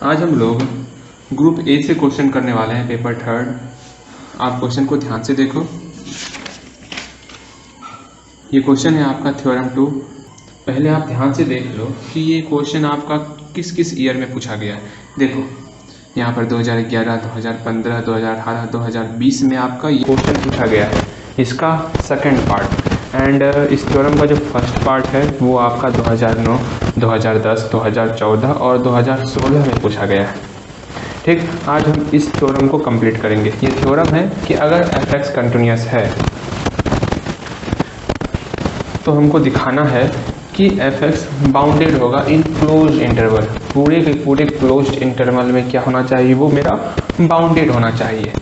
आज हम लोग ग्रुप ए से क्वेश्चन करने वाले हैं, पेपर थर्ड। आप क्वेश्चन को ध्यान से देखो। ये क्वेश्चन है आपका थ्योरम 2। पहले आप ध्यान से देख लो कि ये क्वेश्चन आपका किस किस ईयर में पूछा गया है। देखो यहाँ पर 2011, 2015, 2018, 2020 में आपका ये क्वेश्चन पूछा गया है, इसका सेकंड पार्ट। एंड इस थ्योरम का जो फर्स्ट पार्ट है वो आपका 2009, 2010, 2014 और 2016 में पूछा गया है। ठीक, आज हम इस थ्योरम को कंप्लीट करेंगे। ये थ्योरम है कि अगर f(x) कंटिन्यूअस है तो हमको दिखाना है कि f(x) बाउंडेड होगा इन क्लोज इंटरवल। पूरे के पूरे क्लोज्ड इंटरवल में क्या होना चाहिए, वो मेरा बाउंडेड होना चाहिए।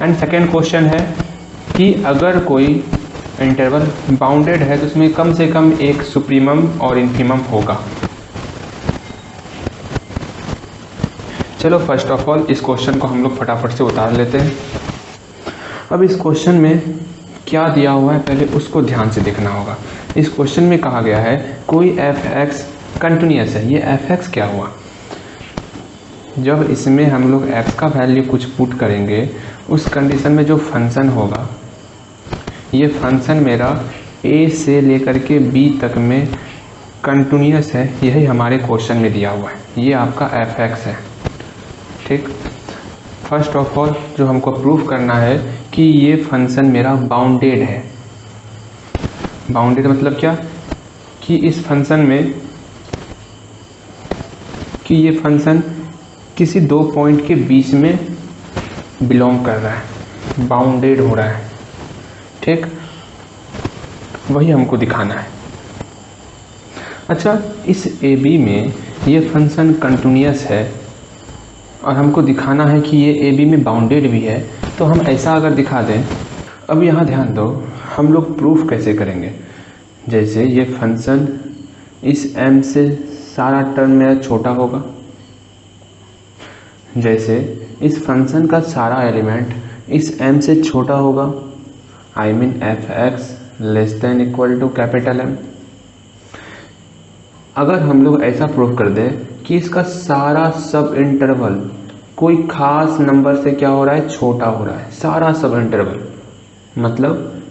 एंड सेकेंड क्वेश्चन है कि अगर कोई इंटरवल बाउंडेड है तो उसमें कम से कम एक सुप्रीमम और इन्फीमम होगा। चलो फर्स्ट ऑफ ऑल इस क्वेश्चन को हम लोग फटाफट से उतार लेते हैं। अब इस क्वेश्चन में क्या दिया हुआ है पहले उसको ध्यान से देखना होगा। इस क्वेश्चन में कहा गया है कोई f(x) कंटिन्यूअस है। ये f(x) क्या हुआ, जब इसमें हम लोग x का वैल्यू कुछ पुट करेंगे उस कंडीशन में जो फंक्शन होगा, ये फंक्शन मेरा a से लेकर के b तक में कंटिन्यूअस है। यही हमारे क्वेश्चन में दिया हुआ है, ये आपका f(x) है। ठीक, फर्स्ट ऑफ ऑल जो हमको प्रूफ करना है कि ये फंक्शन मेरा बाउंडेड है। बाउंडेड मतलब क्या, कि इस फंक्शन में कि ये फंक्शन किसी दो पॉइंट के बीच में बिलोंग कर रहा है, बाउंडेड हो रहा है। ठीक, वही हमको दिखाना है। अच्छा, इस ए बी में ये फंक्शन कंटिन्यूअस है और हमको दिखाना है कि ये ए बी में बाउंडेड भी है, तो हम ऐसा अगर दिखा दें। अब यहाँ ध्यान दो, हम लोग प्रूफ कैसे करेंगे। जैसे ये फंक्शन इस m से सारा टर्म मेरा छोटा होगा, जैसे इस फंक्शन का सारा एलिमेंट इस m से छोटा होगा, I mean f(x) less than equal to capital M। अगर हम लोग ऐसा प्रूफ कर दें कि इसका सारा सब इंटरवल कोई खास नंबर से क्या हो रहा है, छोटा हो रहा है, सारा सब इंटरवल, मतलब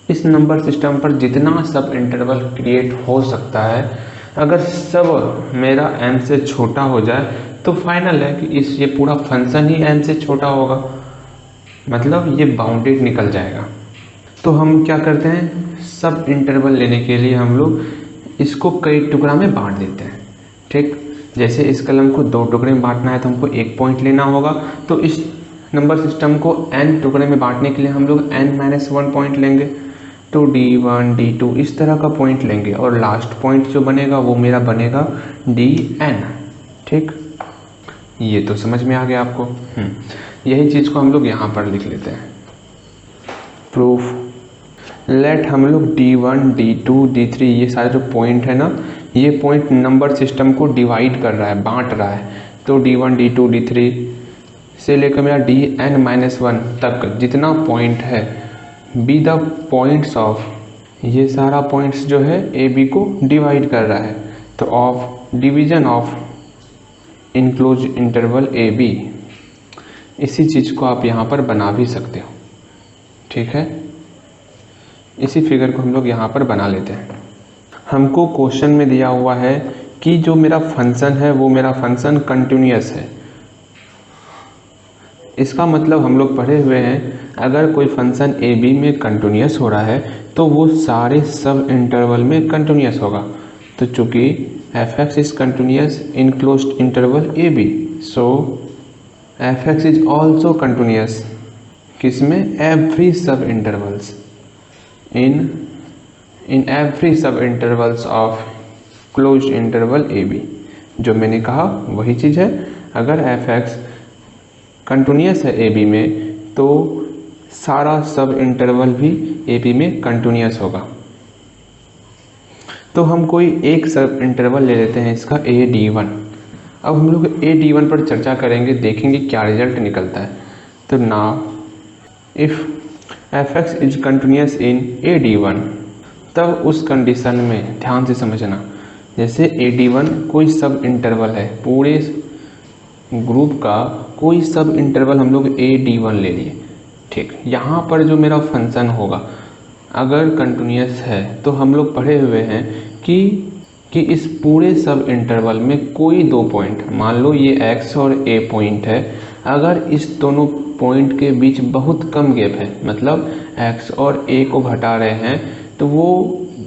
इस नंबर सिस्टम पर जितना सब इंटरवल क्रिएट हो सकता है, अगर सब मेरा m से छोटा हो जाए तो फाइनल है कि ये पूरा फंक्शन ही m से छोटा होगा, मतलब ये बाउंडेड निकल जाएगा। तो हम क्या करते हैं, सब इंटरवल लेने के लिए हम लोग इसको कई टुकड़ा में बांट देते हैं। ठीक, जैसे इस कलम को दो टुकड़े में बांटना है तो हमको एक पॉइंट लेना होगा, तो इस नंबर सिस्टम को n टुकड़े में बांटने के लिए हम लोग n-1 पॉइंट लेंगे, तो d1 d2 इस तरह का पॉइंट लेंगे और लास्ट पॉइंट जो बनेगा वो मेरा बनेगा dn। ठीक, ये तो समझ में आ गया आपको। यही चीज़ को हम लोग यहाँ पर लिख लेते हैं। प्रूफ, लेट हम लोग d1 d2 d3 ये सारे जो पॉइंट है ना, ये पॉइंट नंबर सिस्टम को डिवाइड कर रहा है, बांट रहा है। तो d1 d2 d3 से लेकर मेरा dn-1 तक जितना पॉइंट है, बी द पॉइंट्स ऑफ, ये सारा पॉइंट्स जो है ए बी को डिवाइड कर रहा है, तो of division of enclose interval A B. इसी चीज़ को आप यहाँ पर बना भी सकते हो। ठीक है, इसी फिगर को हम लोग यहाँ पर बना लेते हैं। हमको क्वेश्चन में दिया हुआ है कि जो मेरा फंक्शन है वो मेरा फंक्शन कंटिन्यूअस है। इसका मतलब हम लोग पढ़े हुए हैं, अगर कोई फंक्शन ए बी में कंटिन्यूअस हो रहा है तो वो सारे सब इंटरवल में कंटिन्यूअस होगा। तो चूँकि f(x) is continuous in closed interval A B, so f(x) is also continuous किसमें, every sub intervals in every sub intervals of closed interval A B. जो मैंने कहा वही चीज़ है, अगर f(x) कंटिन्यूअस है ए बी में तो सारा सब इंटरवल भी ए बी में कंटिन्यूअस होगा। तो हम कोई एक सब इंटरवल ले लेते हैं, इसका AD1। अब हम लोग AD1 पर चर्चा करेंगे, देखेंगे क्या रिजल्ट निकलता है। तो now if f(x) is continuous in AD1, तब उस कंडीशन में ध्यान से समझना जैसे AD1 कोई सब इंटरवल है, पूरे ग्रुप का कोई सब इंटरवल हम लोग AD1 ले लिए, ठीक। यहाँ पर जो मेरा फंक्शन होगा अगर कंटिन्यूस है तो हम लोग पढ़े हुए हैं कि इस पूरे सब इंटरवल में कोई दो पॉइंट, मान लो ये x और a पॉइंट है, अगर इस दोनों पॉइंट के बीच बहुत कम गैप है, मतलब x और a को घटा रहे हैं तो वो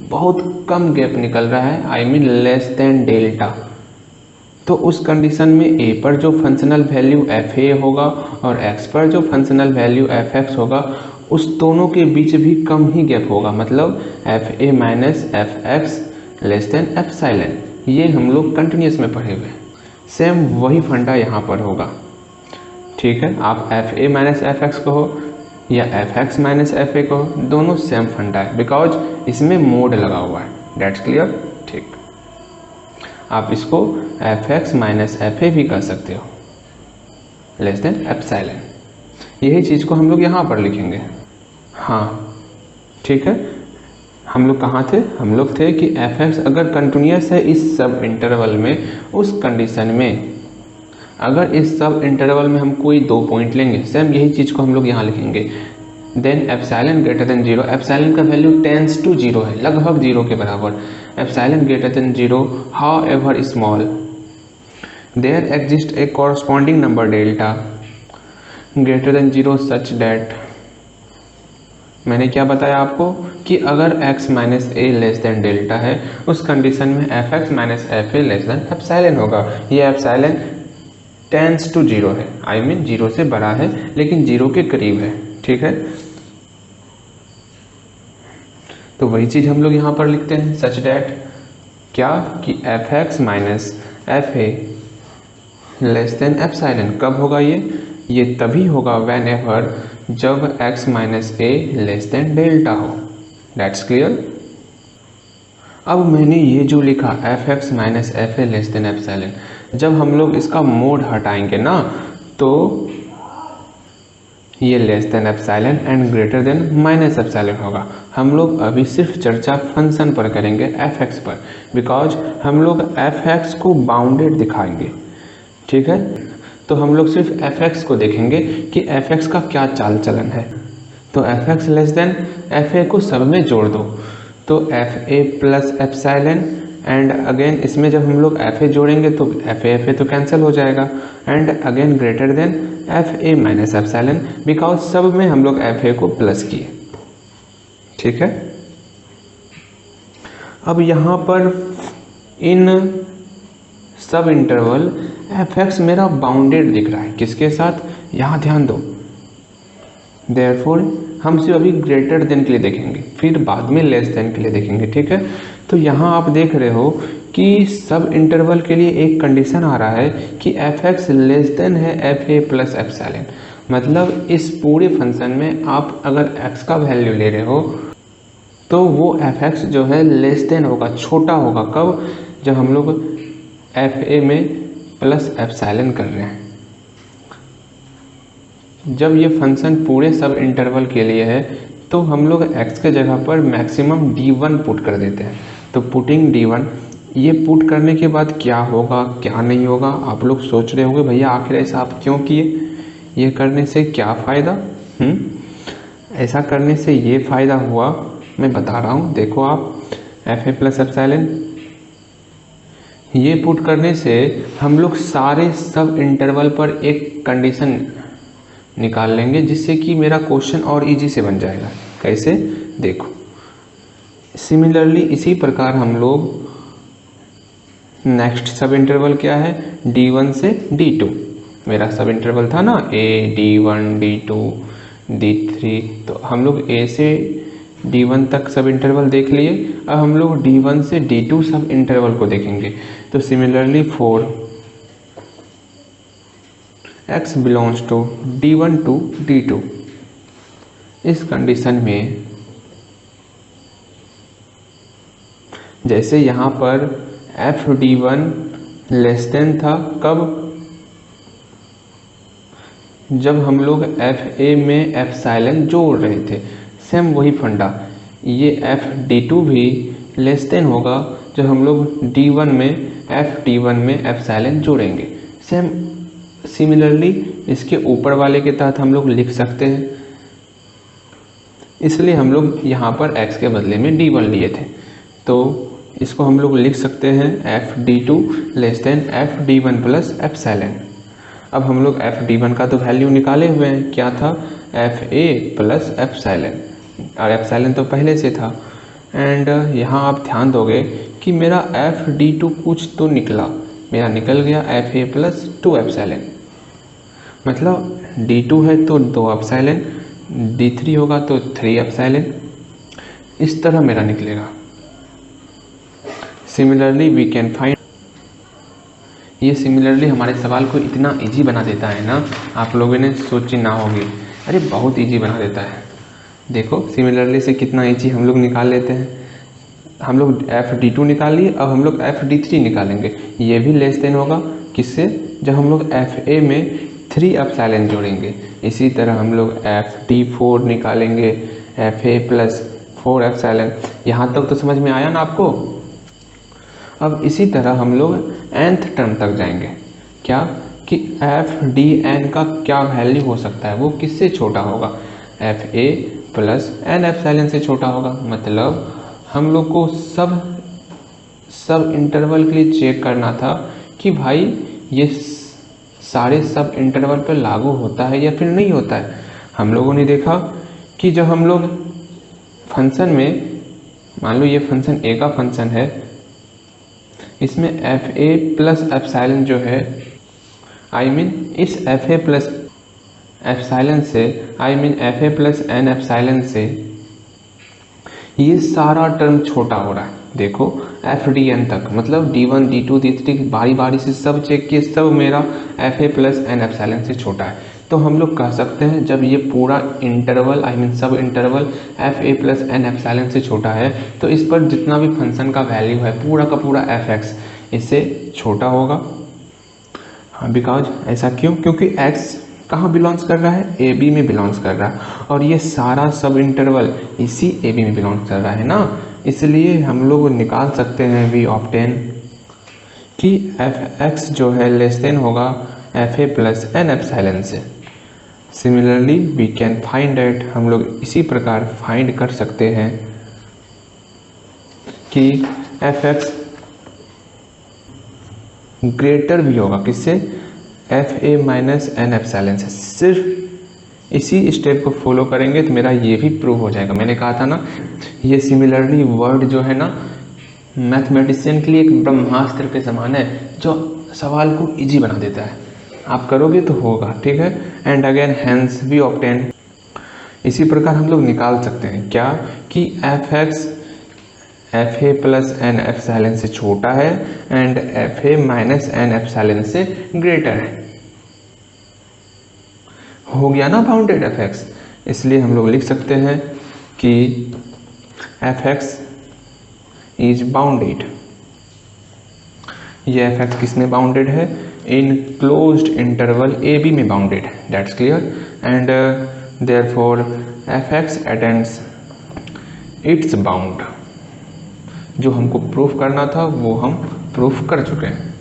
बहुत कम गैप निकल रहा है, I mean less than delta, तो उस कंडीशन में a पर जो फंक्शनल वैल्यू fa होगा और x पर जो फंक्शनल वैल्यू fx होगा उस दोनों के बीच भी कम ही गैप होगा, मतलब fa minus fx less than epsilon. ये हम लोग कंटिन्यूस में पढ़े हुए हैं। सेम वही फंडा यहाँ पर होगा, ठीक है। आप fa माइनस fx कहो या fx माइनस fa कहो, दोनों सेम फंडा है, बिकॉज इसमें मोड लगा हुआ है। दैट्स क्लियर, ठीक। आप इसको fx माइनस fa भी कर सकते हो, लेस देन एप्सिलॉन। यही चीज़ को हम लोग यहाँ पर लिखेंगे, हाँ ठीक है। हम लोग कहाँ थे, हम लोग थे कि fx अगर कंटिन्यूस है इस सब इंटरवल में, उस कंडीशन में अगर इस सब इंटरवल में हम कोई दो पॉइंट लेंगे, सेम यही चीज़ को हम लोग यहाँ लिखेंगे, then epsilon greater than 0, epsilon का वैल्यू टेंड्स टू 0 है, लगभग 0 के बराबर, epsilon greater than 0 however small, there exist a corresponding number delta greater than 0 such that. मैंने क्या बताया आपको कि अगर x minus A less than delta है, उस कंडीशन में fx minus fa less than epsilon होगा। ये एप्सिलॉन टेंड्स टू 0 है, आई मीन 0 से बड़ा है लेकिन 0 के करीब है, ठीक है। तो वही चीज़ हम लोग यहाँ पर लिखते हैं, सच डैट क्या कि fx minus fa less than epsilon. कब होगा ये तभी होगा व्हेन एवर जब x minus A less than delta हो। That's clear. अब मैंने ये जो लिखा fx minus fa less than epsilon, जब हम लोग इसका मोड हटाएंगे ना तो ये less than epsilon and greater then minus epsilon होगा। हम लोग अभी सिर्फ चर्चा फंक्शन पर करेंगे, fx पर, बिकॉज हम लोग fx को बाउंडेड दिखाएंगे, ठीक है। तो हम लोग सिर्फ fx को देखेंगे कि fx का क्या चाल चलन है। तो fx लेस देन fa को सब में जोड़ दो, तो fa plus epsilon and again इसमें जब हम लोग fa जोड़ेंगे तो fa तो कैंसिल हो जाएगा, and again greater than fa minus epsilon, because सब में हम लोग fa को प्लस किए, ठीक है। अब यहाँ पर इन सब इंटरवल fx मेरा बाउंडेड दिख रहा है, किसके साथ, यहाँ ध्यान दो। देयरफॉर हम सिर्फ अभी ग्रेटर देन के लिए देखेंगे, फिर बाद में लेस देन के लिए देखेंगे, ठीक है। तो यहाँ आप देख रहे हो कि सब इंटरवल के लिए एक कंडीशन आ रहा है कि fx लेस देन है fa प्लस एप्सिलॉन, मतलब इस पूरे फंक्शन में आप अगर x का वैल्यू ले रहे हो तो वो fx जो है लेस देन होगा, छोटा होगा। कब, जब हम लोग fa में प्लस एप्सिलॉन कर रहे हैं। जब ये फंक्शन पूरे सब इंटरवल के लिए है तो हम लोग x के जगह पर मैक्सिमम d1 पुट कर देते हैं। तो पुटिंग d1, ये पुट करने के बाद क्या होगा क्या नहीं होगा, आप लोग सोच रहे होंगे भैया आखिर ऐसा आप क्यों किए, ये करने से क्या फ़ायदा। ऐसा करने से ये फ़ायदा हुआ, मैं बता रहा हूँ, देखो आप fa प्लस एप्सिलॉन ये पुट करने से हम लोग सारे सब इंटरवल पर एक कंडीशन निकाल लेंगे जिससे कि मेरा क्वेश्चन और इजी से बन जाएगा। कैसे, देखो सिमिलरली इसी प्रकार हम लोग नेक्स्ट सब इंटरवल क्या है, d1 से d2, मेरा सब इंटरवल था ना a d1 d2 d3, तो हम लोग a से d1 तक सब इंटरवल देख लिए। अब हम लोग d1 से d2 सब इंटरवल को देखेंगे। तो similarly for x belongs to d1 to d2, इस कंडीशन में जैसे यहाँ पर f d1 लेस देन था, कब, जब हम लोग fa में एप्सिलॉन जोड़ रहे थे। सेम वही फंडा, ये f d2 भी लेस देन होगा जब हम लोग D1 में FD1 में एप्सिलॉन जोड़ेंगे। सिमिलरली इसके ऊपर वाले के तहत हम लोग लिख सकते हैं, इसलिए हम लोग यहाँ पर x के बदले में D1 लिए थे, तो इसको हम लोग लिख सकते हैं FD2 less than FD1 plus epsilon. अब हम लोग FD1 का तो वैल्यू निकाले हुए हैं, क्या था FA प्लस एप्सिलॉन, और एप्सिलॉन तो पहले से था। एंड यहाँ आप ध्यान दोगे कि मेरा FD2 कुछ तो निकला, मेरा निकल गया FA प्लस 2 एप्सिलॉन, मतलब D2 है तो 2 एप्सिलॉन, D3 होगा तो 3 एप्सिलॉन, इस तरह मेरा निकलेगा। सिमिलरली वी कैन फाइंड, ये सिमिलरली हमारे सवाल को इतना इजी बना देता है ना, आप लोगों ने सोची ना होगी, अरे बहुत इजी बना देता है। देखो सिमिलरली से कितना इजी हम लोग निकाल लेते हैं। हम लोग FD2 निकाल लिए, अब हम लोग FD3 निकालेंगे। ये भी लेस देन होगा किससे, जब हम लोग FA में 3 एप्सिलॉन जोड़ेंगे। इसी तरह हम लोग FD4 निकालेंगे, FA प्लस 4 एप्सिलॉन। यहाँ तक तो समझ में आया ना आपको। अब इसी तरह हम लोग nth टर्म तक जाएंगे, क्या कि FDN का क्या वैल्यू हो सकता है, वो किससे छोटा होगा, FA प्लस n एप्सिलॉन से छोटा होगा। मतलब हम लोग को सब इंटरवल के लिए चेक करना था कि भाई ये सारे सब इंटरवल पर लागू होता है या फिर नहीं होता है। हम लोगों ने देखा कि जब हम लोग फंक्शन में, मान लो ये फंक्शन A का फंक्शन है, इसमें FA प्लस एप्सिलॉन जो है, इस FA प्लस एप्सिलॉन से, FA प्लस n एप्सिलॉन से ये सारा टर्म छोटा हो रहा है। देखो FDN तक, मतलब D1 D2 D3 बारी बारी से सब चेक किए, सब मेरा FA प्लस n एप्सिलॉन से छोटा है। तो हम लोग कह सकते हैं जब ये पूरा इंटरवल सब interval FA plus n epsilon से छोटा है, तो इस पर जितना भी फंक्शन का वैल्यू है पूरा का पूरा fx इससे छोटा होगा। हाँ, बिकॉज ऐसा क्यों, क्योंकि x कहाँ बिलोंग्स कर रहा है, AB में बिलोंग्स कर रहा है, और ये सारा सब इंटरवल इसी AB में बिलोंग्स कर रहा है ना, इसलिए हम लोग निकाल सकते हैं वी ऑब्टेन कि fx जो है लेस देन होगा FA प्लस n एप्सिलॉन से। Similarly we can find that, हम लोग इसी प्रकार फाइंड कर सकते हैं कि fx ग्रेटर भी होगा किससे, FA माइनस n एप्सिलॉन से। सिर्फ इसी स्टेप को फॉलो करेंगे तो मेरा ये भी प्रूव हो जाएगा। मैंने कहा था ना, ये सिमिलरली वर्ड जो है ना मैथमेटिशियन के लिए एक ब्रह्मास्त्र के समान है, जो सवाल को इजी बना देता है। आप करोगे तो होगा, ठीक है। And again hence we obtain, इसी प्रकार हम लोग निकाल सकते हैं क्या कि fx FA plus n epsilon से छोटा है and FA minus n epsilon से ग्रेटर है। हो गया ना बाउंडेड fx, इसलिए हम लोग लिख सकते हैं कि fx इज बाउंडेड। ये fx किसमें बाउंडेड है, इन क्लोज्ड इंटरवल AB में बाउंडेड है, that's clear. And therefore fx attends it's bound. जो हमको प्रूफ करना था वो हम प्रूफ कर चुके हैं।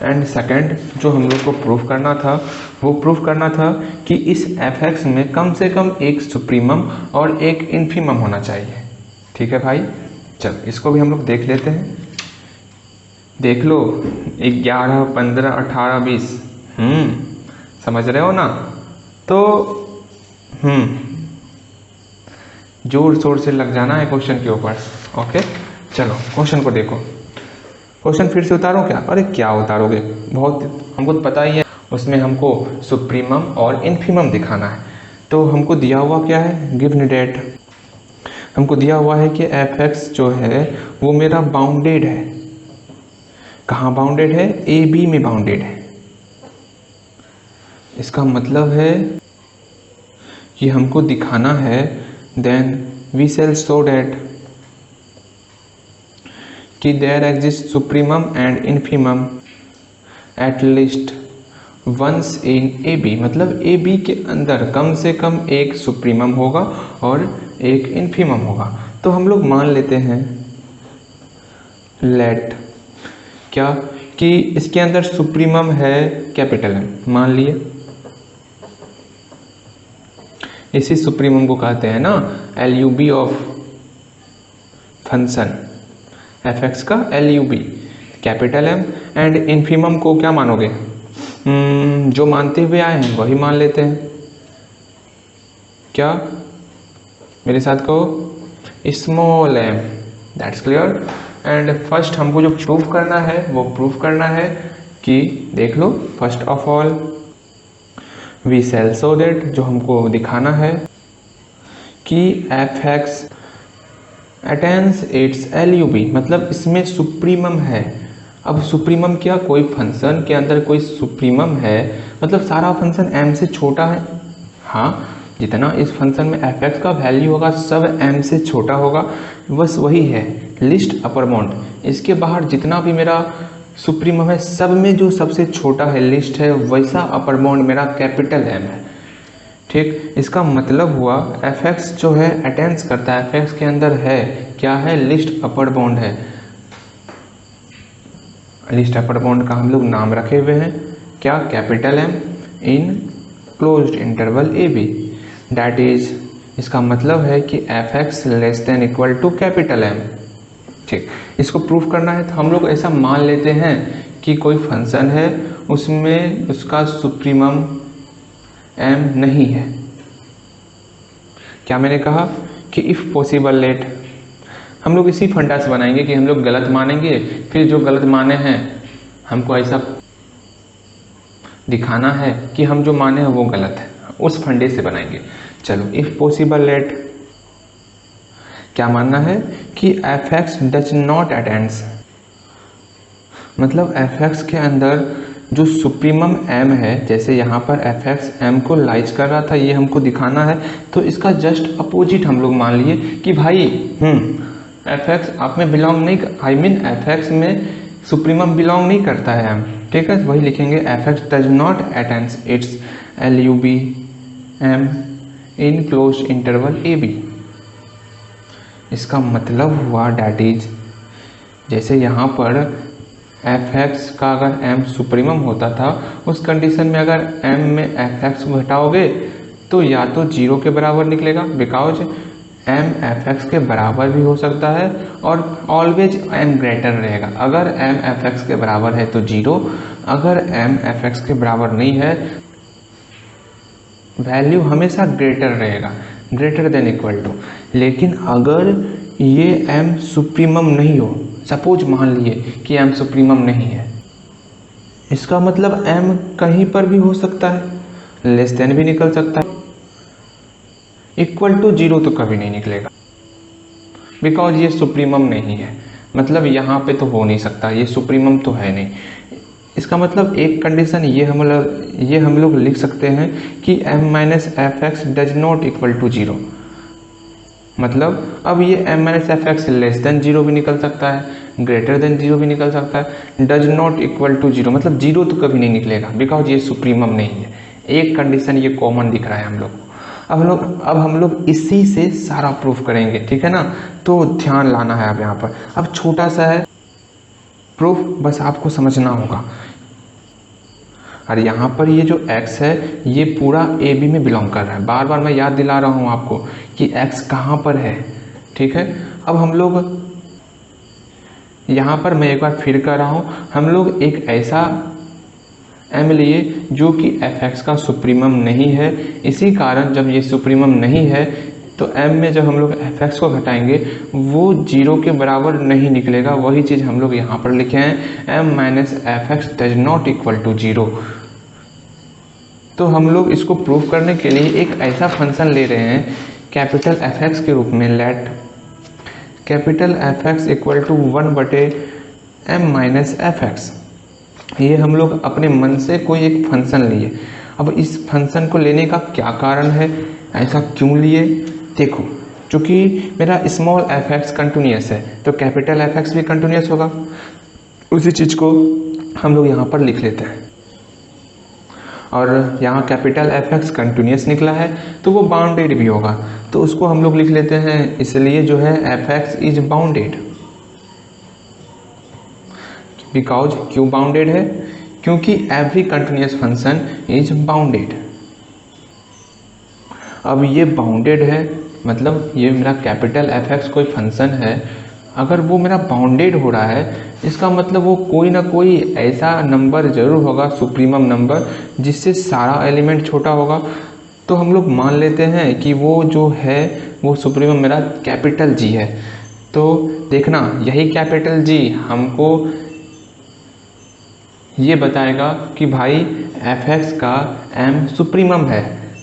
एंड सेकंड जो हम लोग को प्रूफ करना था, वो प्रूफ करना था कि इस fx में कम से कम एक सुप्रीमम और एक इन्फीमम होना चाहिए। ठीक है भाई, चल इसको भी हम लोग देख लेते हैं। देख लो 11 15 18 20, समझ रहे हो ना, तो जोर शोर से लग जाना है क्वेश्चन के ऊपर। ओके, चलो क्वेश्चन को देखो। क्वेश्चन फिर से उतारो क्या, अरे क्या उतारोगे, बहुत हमको तो पता ही है। उसमें हमको सुप्रीमम और इन्फीमम दिखाना है। तो हमको दिया हुआ क्या है, गिवन डेट, हमको दिया हुआ है कि fx जो है वो मेरा बाउंडेड है। कहाँ बाउंडेड है, AB में बाउंडेड है। इसका मतलब है कि हमको दिखाना है, then we shall show that कि there exists supremum and infimum at least once in AB, मतलब AB के अंदर कम से कम एक सुप्रीमम होगा और एक इन्फीमम होगा। तो हम लोग मान लेते हैं लेट क्या कि इसके अंदर सुप्रीमम है कैपिटल एम, मान लिए इसी सुप्रीमम को कहते हैं ना LUB ऑफ फंक्शन fx का LUB capital M, and infimum को क्या मानोगे? जो मानते हुए आए हैं वही मान लेते हैं। क्या मेरे साथ कहो? Small M, that's clear. And first हमको जो प्रूफ करना है वो प्रूफ करना है कि देख लो, first of all we shall show that, जो हमको दिखाना है कि fx अटेन्स इट्स LUB, मतलब इसमें सुप्रीमम है। अब सुप्रीमम क्या? कोई फंक्शन के अंदर कोई सुप्रीमम है, मतलब सारा फंक्शन m से छोटा है। हाँ, जितना इस फंक्शन में fx का वैल्यू होगा सब m से छोटा होगा, बस वही है लिस्ट अपर बाउंड। इसके बाहर जितना भी मेरा सुप्रीमम है सब में जो सबसे छोटा है लिस्ट है, वैसा अपर बाउंड मेरा कैपिटल M है। ठीक, इसका मतलब हुआ fx जो है अटेंस करता है, fx के अंदर है क्या है? लिस्ट अपर बाउंड है। लिस्ट अपर बाउंड का हम लोग नाम रखे हुए हैं क्या? Capital M in closed interval AB, that is, इसका मतलब है कि fx less than equal to capital M। ठीक, इसको प्रूफ करना है तो हम लोग ऐसा मान लेते हैं कि कोई फंक्शन है उसमें उसका सुप्रीमम m नहीं है। क्या मैंने कहा कि इफ़ पॉसिबल लेट, हम लोग इसी फंडा से बनाएंगे कि हम लोग गलत मानेंगे, फिर जो गलत माने हैं हमको ऐसा दिखाना है कि हम जो माने हैं वो गलत है, उस फंडे से बनाएंगे। चलो, इफ़ पॉसिबल लेट क्या मानना है कि fx डज नॉट अटेंड्स, मतलब fx के अंदर जो सुप्रीमम m है, जैसे यहाँ पर fx m को लाइज कर रहा था, ये हमको दिखाना है, तो इसका जस्ट अपोजिट हम लोग मान लिए कि भाई fx आप में बिलोंग नहीं, आई मीन fx में सुप्रीमम बिलोंग नहीं करता है m। ठीक है, वही लिखेंगे fx does not attends it's LUB m in closed interval AB। इसका मतलब हुआ डैट इज, जैसे यहाँ पर fx का अगर m सुप्रीमम होता था, उस कंडीशन में अगर m में fx को घटाओगे तो या तो 0 के बराबर निकलेगा, बिकॉज m fx के बराबर भी हो सकता है, और ऑलवेज m ग्रेटर रहेगा। अगर m fx के बराबर है तो 0, अगर m fx के बराबर नहीं है वैल्यू हमेशा ग्रेटर रहेगा, ग्रेटर देन इक्वल टू। लेकिन अगर ये m सुप्रीमम नहीं हो, सपोज मान लिए कि m सुप्रीमम नहीं है, इसका मतलब m कहीं पर भी हो सकता है, लेस देन भी निकल सकता है, इक्वल टू 0 तो कभी नहीं निकलेगा, बिकॉज ये सुप्रीमम नहीं है। मतलब यहाँ पे तो हो नहीं सकता, ये सुप्रीमम तो है नहीं। इसका मतलब एक कंडीशन ये हम लोग लिख सकते हैं कि m minus F X does not equal to 0, मतलब अब ये m minus F X less than 0 भी निकल सकता है, ग्रेटर देन 0 भी निकल सकता है, डज नॉट इक्वल टू 0 मतलब 0 तो कभी नहीं निकलेगा, बिकॉज ये सुप्रीमम नहीं है। एक कंडीशन ये कॉमन दिख रहा है हम लोग को। अब हम लोग इसी से सारा प्रूफ करेंगे, ठीक है ना। तो ध्यान लाना है अब यहाँ पर। अब छोटा सा है प्रूफ, बस आपको समझना होगा। और यहाँ पर ये जो x है ये पूरा AB में बिलोंग कर रहा है। बार बार मैं याद दिला रहा हूँ आपको कि x कहाँ पर है, ठीक है। अब हम लोग यहाँ पर मैं एक बार फिर कर रहा हूँ, हम लोग एक ऐसा m लिए जो कि fx का सुप्रीमम नहीं है। इसी कारण जब ये सुप्रीमम नहीं है तो m में जब हम लोग fx को घटाएंगे वो 0 के बराबर नहीं निकलेगा। वही चीज़ हम लोग यहाँ पर लिखे हैं, m minus F X does not equal to 0। तो हम लोग इसको प्रूव करने के लिए एक ऐसा फंक्शन ले रहे हैं कैपिटल fx के रूप में, let capital fx equal to 1/m minus F X. ये हम लोग अपने मन से कोई एक फंक्शन लिए। अब इस फंक्शन को लेने का क्या कारण है, ऐसा क्यों लिए, देखो चूँकि मेरा स्मॉल एफ एक्स कंटिन्यूस है तो कैपिटल एफ एक्स भी कंटिन्यूस होगा। उसी चीज़ को हम लोग यहाँ पर लिख लेते हैं, और यहाँ कैपिटल एफ एक्स कंटिन्यूस निकला है तो वो बाउंडेड भी होगा, तो उसको हम लोग लिख लेते हैं। इसलिए जो है F x is bounded, because क्यों बाउंडेड है? क्योंकि every continuous function is bounded. अब ये बाउंडेड है मतलब ये मेरा कैपिटल f(x) कोई फंक्शन है, अगर वो मेरा बाउंडेड हो रहा है इसका मतलब वो कोई ना कोई ऐसा नंबर जरूर होगा, सुप्रीमम नंबर, जिससे सारा एलिमेंट छोटा होगा। तो हम लोग मान लेते हैं कि वो जो है वो सुप्रीमम मेरा कैपिटल G है। तो देखना यही कैपिटल G हमको ये बताएगा कि भाई f(x) का m सुप्रीमम है।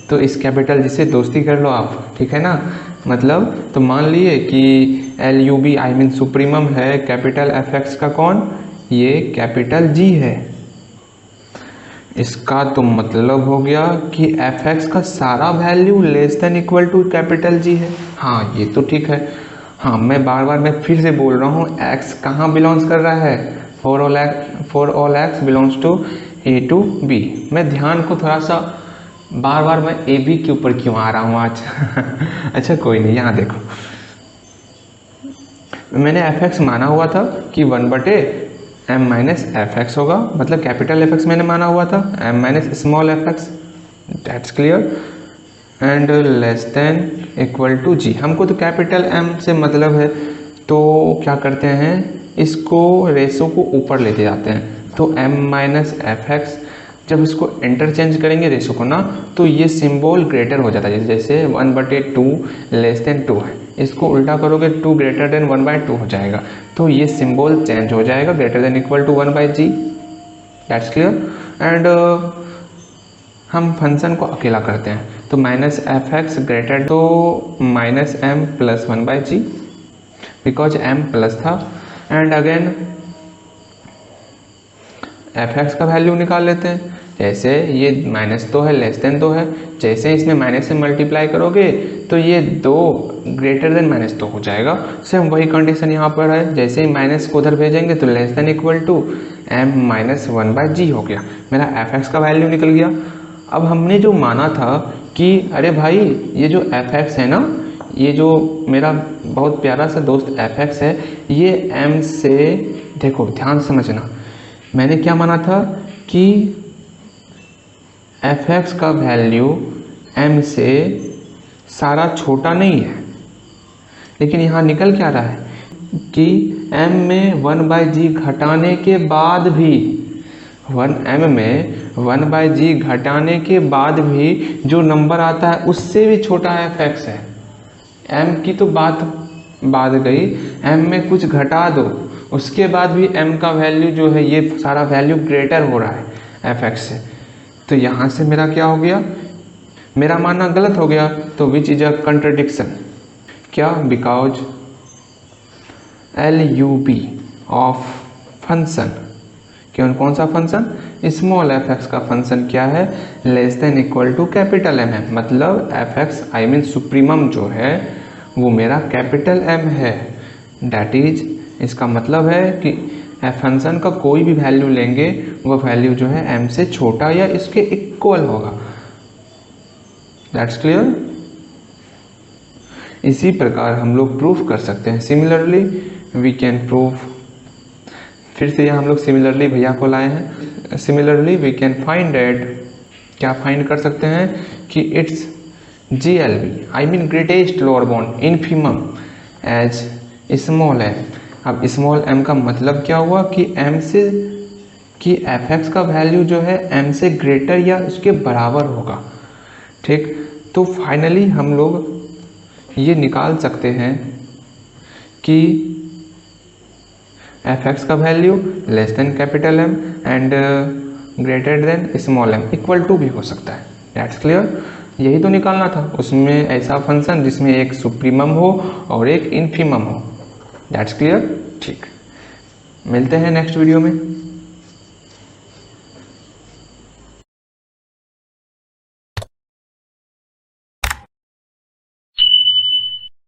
तो इस कैपिटल G से दोस्ती कर लो आप, ठीक है ना। मतलब तो मान लिए कि LUB आई मीन सुप्रीमम है कैपिटल f(x) का कौन? ये कैपिटल G है। इसका तो मतलब हो गया कि f(x) का सारा value less than equal to capital G है। हाँ ये तो ठीक है। हाँ मैं फिर से बोल रहा हूँ, x कहाँ बिलोंग्स कर रहा है? For all x belongs to A to B। मैं ध्यान को थोड़ा सा बार मैं ए बी के ऊपर क्यों आ रहा हूँ आज? अच्छा कोई नहीं, यहाँ देखो मैंने f(x) माना हुआ था कि 1/m माइनस f(x) होगा, मतलब कैपिटल f(x) मैंने माना हुआ था m minus small f(x), that's clear, and less than equal to G। हमको तो कैपिटल M से मतलब है, तो क्या करते हैं इसको रेशो को ऊपर लेते जाते हैं। तो m माइनस f(x) जब इसको इंटरचेंज करेंगे रेशो को ना, तो ये सिंबल ग्रेटर हो जाता है। जैसे 1/2 लेस देन 2 है, इसको उल्टा करोगे 2 ग्रेटर देन 1/2 हो जाएगा। तो ये सिंबल चेंज हो जाएगा, greater than equal to 1/g, that's clear. And हम फंक्शन को अकेला करते हैं, तो माइनस f(x) ग्रेटर तो minus m plus 1/g, because m plus था। एंड अगेन f(x) का वैल्यू निकाल लेते हैं। जैसे ये माइनस तो है, लेस देन तो है, जैसे इसमें माइनस से मल्टीप्लाई करोगे तो ये 2 ग्रेटर देन माइनस तो हो जाएगा। सेम वही कंडीशन यहाँ पर है, जैसे ही माइनस को उधर भेजेंगे तो less than equal to m minus 1/g हो गया, मेरा f(x) का वैल्यू निकल गया। अब हमने जो माना था कि अरे भाई ये जो f(x) है ना, ये जो मेरा बहुत प्यारा सा दोस्त f(x) है, ये m से, देखो ध्यान समझना, मैंने क्या माना था कि f(x) का वैल्यू m से सारा छोटा नहीं है, लेकिन यहाँ निकल क्या रहा है कि m में 1/g घटाने के बाद भी, m में 1/g घटाने के बाद भी जो नंबर आता है उससे भी छोटा f(x) है। m की तो बात गई, m में कुछ घटा दो, उसके बाद भी m का वैल्यू जो है ये सारा वैल्यू ग्रेटर हो रहा है f(x) से। तो यहाँ से मेरा क्या हो गया, मेरा मानना गलत हो गया, तो विच इज अ कंट्रडिक्शन। क्या? बिकॉज LUB ऑफ फंक्शन, कौन सा फंक्शन? स्मॉल f(x) का फंक्शन क्या है? Less than equal to capital M है, मतलब f(x) आई मीन सुप्रीमम जो है वो मेरा कैपिटल M है। दैट इज, इसका मतलब है कि फंक्शन का कोई भी वैल्यू लेंगे वो वैल्यू जो है m से छोटा या इसके इक्वल होगा, दैट्स क्लियर। इसी प्रकार हम लोग प्रूफ कर सकते हैं। सिमिलरली वी कैन प्रूव, फिर से यहाँ हम लोग सिमिलरली भैया को लाए हैं। Similarly we can find that, क्या फाइंड कर सकते हैं कि it's GLB I mean greatest lower bound infimum as small m। अब स्मॉल m का मतलब क्या हुआ कि m से, कि f(x) का वैल्यू जो है m से ग्रेटर या उसके बराबर होगा, ठीक। तो फाइनली हम लोग ये निकाल सकते हैं कि f(x) का value less than capital M and greater than small m, equal to भी हो सकता है, दैट्स क्लियर। यही तो निकालना था, उसमें ऐसा फंक्शन जिसमें एक सुप्रीमम हो और एक इनफिमम हो, दैट्स क्लियर। ठीक, मिलते हैं नेक्स्ट वीडियो में।